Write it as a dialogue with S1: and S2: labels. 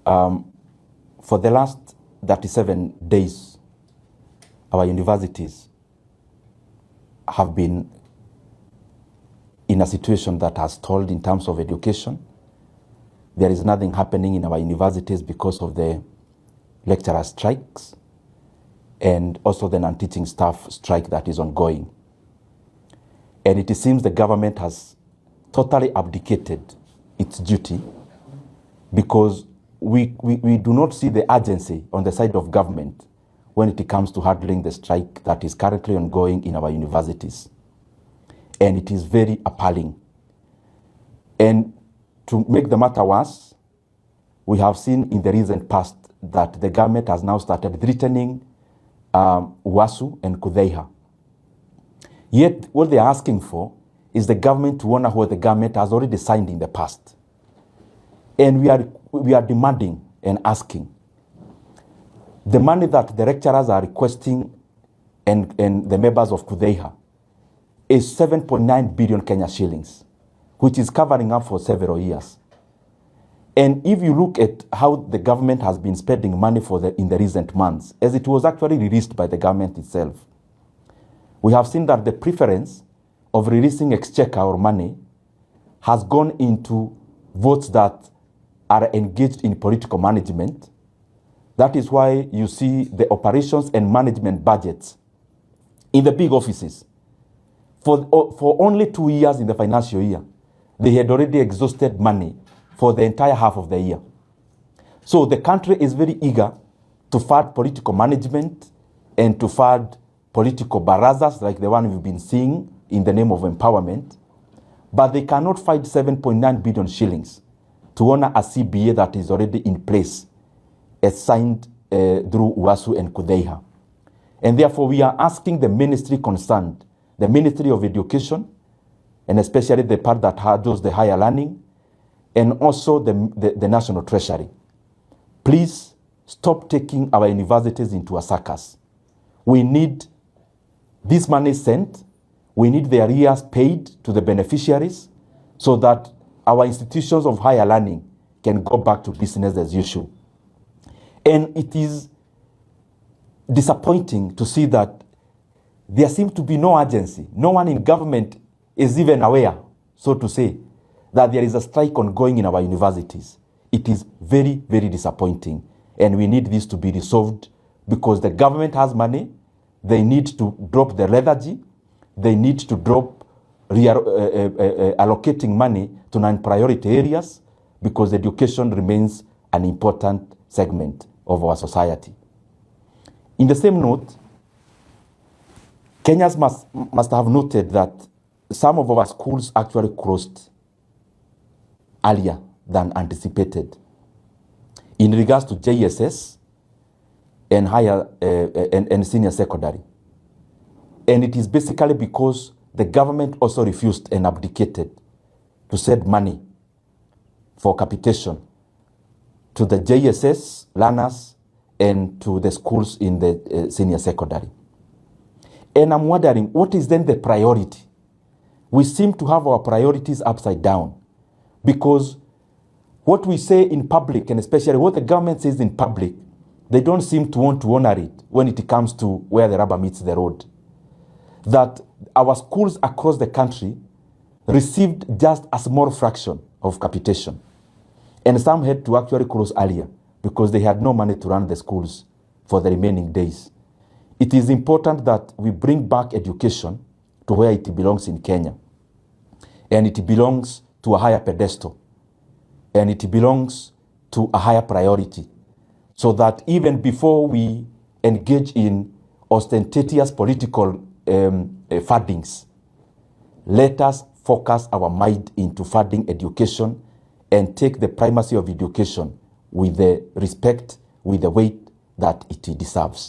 S1: For the last 37 days, our universities have been in a situation that has stalled in terms of education. There is nothing happening in our universities because of the lecturer strikes and also the non-teaching staff strike that is ongoing. And it seems the government has totally abdicated its duty because we do not see the urgency on the side of government when it comes to handling the strike that is currently ongoing in our universities. And it is very appalling. And to make the matter worse, we have seen in the recent past that the government has now started threatening UASU and Kudheiha. Yet what they are asking for is the government to honor what the government has already signed in the past. And we are demanding and asking. The money that the lecturers are requesting and the members of Kudheiha is 7.9 billion Kenya shillings, which is covering up for several years. And if you look at how the government has been spending money in the recent months, as it was actually released by the government itself, we have seen that the preference of releasing exchequer or money has gone into votes that are engaged in political management. That is why you see the operations and management budgets in the big offices. For only 2 years in the financial year, they had already exhausted money for the entire half of the year. So the country is very eager to fund political management and to fund political barazas like the one we've been seeing in the name of empowerment, but they cannot find 7.9 billion shillings to honor a CBA that is already in place, as signed through UASU and Kudheiha. And therefore we are asking the ministry concerned, the Ministry of Education, and especially the part that handles the higher learning, and also the National Treasury, please stop taking our universities into a circus. We need this money sent. We need the arrears paid to the beneficiaries so that our institutions of higher learning can go back to business as usual. And it is disappointing to see that there seems to be no urgency. No one in government is even aware, so to say, that there is a strike ongoing in our universities. It is very, very disappointing. And we need this to be resolved because the government has money. They need to drop the lethargy. They need to drop allocating money to non-priority areas because education remains an important segment of our society. In the same note, Kenyans must have noted that some of our schools actually closed earlier than anticipated in regards to JSS and higher and senior secondary. And it is basically because the government also refused and abdicated to send money for capitation to the JSS learners and to the schools in the senior secondary. And I'm wondering, what is then the priority? We seem to have our priorities upside down because what we say in public, and especially what the government says in public, they don't seem to want to honor it when it comes to where the rubber meets the road. That our schools across the country received just a small fraction of capitation. And some had to actually close earlier because they had no money to run the schools for the remaining days. It is important that we bring back education to where it belongs in Kenya. And it belongs to a higher pedestal. And it belongs to a higher priority. So that even before we engage in ostentatious political fundings, let us focus our mind into funding education and take the primacy of education with the respect, with the weight that it deserves.